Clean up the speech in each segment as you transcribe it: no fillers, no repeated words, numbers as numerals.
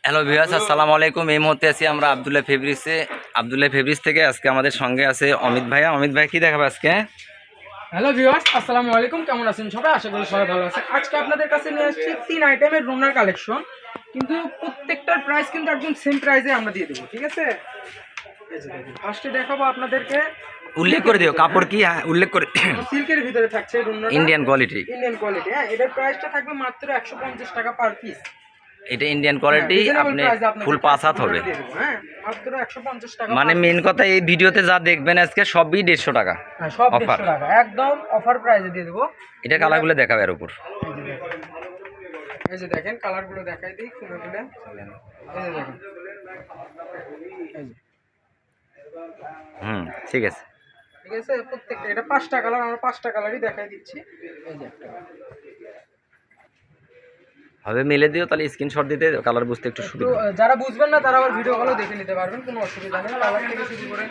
Hello viewers, আসসালামু আলাইকুম। এই মুহূর্তে আছি আমরা আব্দুল্লাহ ফেব্রিক্স থেকে। আজকে আমাদের সঙ্গে আছে অমিত ভাই কি দেখাবে আজকে? হ্যালো ভিউয়ার্স, আসসালামু আলাইকুম। কেমন আছেন সবাই? আশা করি সবাই ভালো আছে। আজকে আপনাদের কাছে নিয়ে আসছি 3 আইটেমের রুনার কালেকশন, কিন্তু প্রত্যেকটার প্রাইস কিন্তু একদম সেম প্রাইসে আমরা দিয়ে দেবো, ঠিক আছে? ফার্স্টে দেখাবো আপনাদেরকে, উল্লেখ করে দিও কাপড় কি, উল্লেখ করে। সিল্কের ভিতরে থাকছে রুনার, ইন্ডিয়ান কোয়ালিটি। হ্যাঁ, এটার প্রাইসটা থাকবে মাত্র 150 টাকা পার পিস। এটা ইন্ডিয়ান কোয়ালিটি, আপনি ফুল 5 হাত হবে। হ্যাঁ, মাত্র 150 টাকা। মানে মেন কথা, এই ভিডিওতে যা দেখবেন আজকে সবই 150 টাকা। হ্যাঁ, সব 150 টাকা একদম অফার প্রাইসে দিয়ে দেবো। এটা কালারগুলো দেখাবে এর উপর। এই যে দেখেন, কালারগুলো দেখাই দিই খুলে খুলে। এই যে দেখেন, এই যে ঠিক আছে। ঠিক আছে, প্রত্যেকটা এটা 5টা কালার, আমরা 5টা কালারই দেখাই দিচ্ছি। এই যে একটা হবে মিলে দিও, তাহলে স্ক্রিনশট দিতে কালার বুঝতে একটু সুবিধা। যারা বুঝবেন না তারা আবার ভিডিও কলও দেখে নিতে পারবেন, কোনো অসুবিধা নেই। কালার থেকে শুরু করে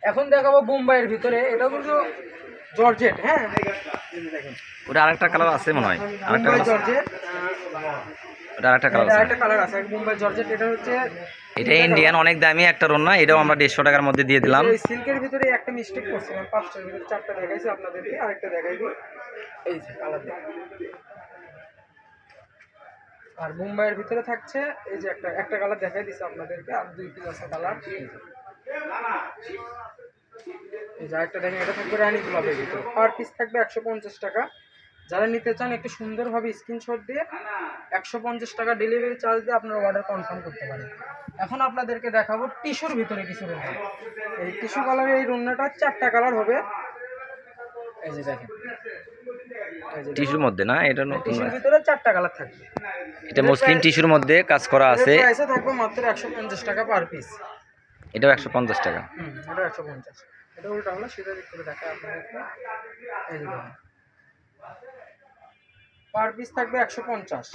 এখন দেখাবো বোম্বাইয়ের ভিতরে, এটা কিন্তু জর্জেট। হ্যাঁ, দেখেন ওটা আরেকটা কালার আছে মনে হয়, বোম্বাই জর্জেট। ওটা আরেকটা কালার আছে, আরেকটা কালার আছে বোম্বাই জর্জেট। এটা হচ্ছে, এটা ইন্ডিয়ান, অনেক দামি একটা রন্না। এটাও আমরা 150 টাকার মধ্যে দিয়ে দিলাম। এই সিল্কের ভিতরে একটা মিস্টেক করছিলাম, 5টার ভিতরে 4টা দেখাইছি আপনাদেরকে, আরেকটা দেখাই দিই। এই যে কালার দেখেন। আর মুম্বাইয়ের ভিতরে থাকছে এই যে একটা কালার দেখাই দিছে আপনাদেরকে, আর 2 পিস আছে কালার। এই যে একটা দেখেন, এটা থাকবে রানী গোলাপের ভিতরে। পার পিস থাকবে 150 টাকা। যারা নিতে চান একটু সুন্দরভাবে স্ক্রিনশট দিয়ে 150 টাকা ডেলিভারি চার্জ দিয়ে আপনারা অর্ডার কনফার্ম করতে পারেন। এখন আপনাদেরকে দেখাবো টিস্যুর ভিতরে কিছু রুনা। এই টিস্যু কালারের এই রুনাটা 4টা কালার হবে। এই যে দেখেন, টিস্যুর মধ্যে না, এটা নতুন। টিস্যুর ভিতরে 4টা কালার থাকবে। এটা মুসলিম টিস্যুর মধ্যে কাজ করা আছে। প্রাইসে থাকবে মাত্র 150 টাকা পার পিস। এটাও 150 টাকা। এটা 150। এটা উল্টা হলো, সেটা দিক করে দেখায় আপনাদেরকে। এই যে দেখেন, পার পিস থাকবে 150।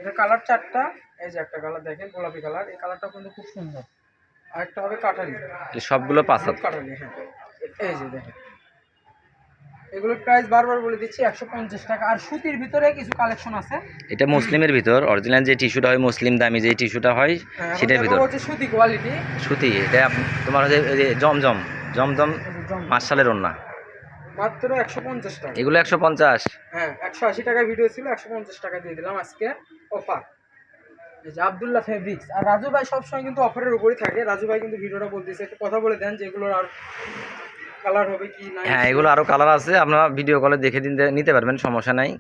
এটা কালার 4টা। এই যে একটা কালার দেখেন, গোলাপি কালার, এই কালারটা কিন্তু খুব সুন্দর। আরেকটা হবে কাঠালি, সবগুলো 5 হাত কাঠালি। হ্যাঁ, এই যে দেখেন, এগুলোর প্রাইস বারবার বলে দিচ্ছি 150 টাকা। আর সুতির ভিতরে কিছু কালেকশন আছে। এটা মুসলিমের ভিতর অরিজিনাল যে টিস্যুটা হয়, মুসলিম দামি যে টিস্যুটা হয়, সেটার ভিতর হচ্ছে সুতি কোয়ালিটি। সুতি, এটা তোমার হচ্ছে জমজম মার্শালের ওন্না, মাত্র 150 টাকা। এগুলো 150। হ্যাঁ, 180 টাকা ভিডিও ছিল, 150 টাকা দিয়ে দিলাম আজকে অফার। এই যে আব্দুল্লাহ ফেব্রিক্স। আর রাজু ভাই সবসময় কিন্তু অফারের উপরই থাকে। রাজু ভাই কিন্তু ভিডিওটা বলতেছে, একটু কথা বলে দেন যে এগুলোর আর কালার হবে কি না। হ্যাঁ, এগুলো আরো কালার আছে, আপনারা ভিডিও কলে দেখে নিতে পারবেন, সমস্যা নাই।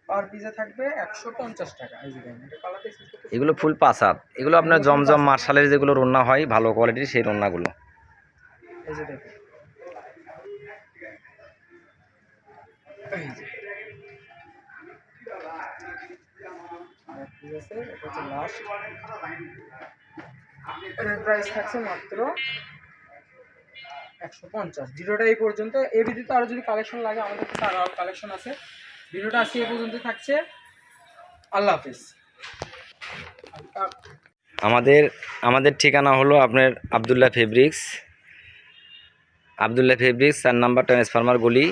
পার পিসে থাকবে 150 টাকা। এই যে দেখেন, এটা কালার দেখতে এগুলো ফুল 5 হাত। এগুলো আপনার জমজম মার্শালের যেগুলো রান্না হয় ভালো কোয়ালিটির, সেই রান্নাগুলো। এই যে দেখেন, এই যে ঠিক আছে, এটা হচ্ছে লাস্ট। এর প্রাইস থাকছে মাত্র 150। ভিডিওটা এই পর্যন্ত। এই ভিডিওতে আরো যদি কালেকশন লাগে, আমাদের কাছে আরো কালেকশন আছে। ভিডিওটা আজকে এই পর্যন্ত থাকছে। আল্লাহ হাফেজ। আমাদের ঠিকানা হলো আপনার আব্দুল্লাহ ফেব্রিক্স, 4 নাম্বার ট্রান্সফরমার গলি,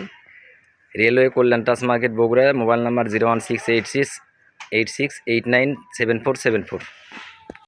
রেলওয়ে কল্যাণ টাস মার্কেট, বগুড়া। Mobile number 0168686897474।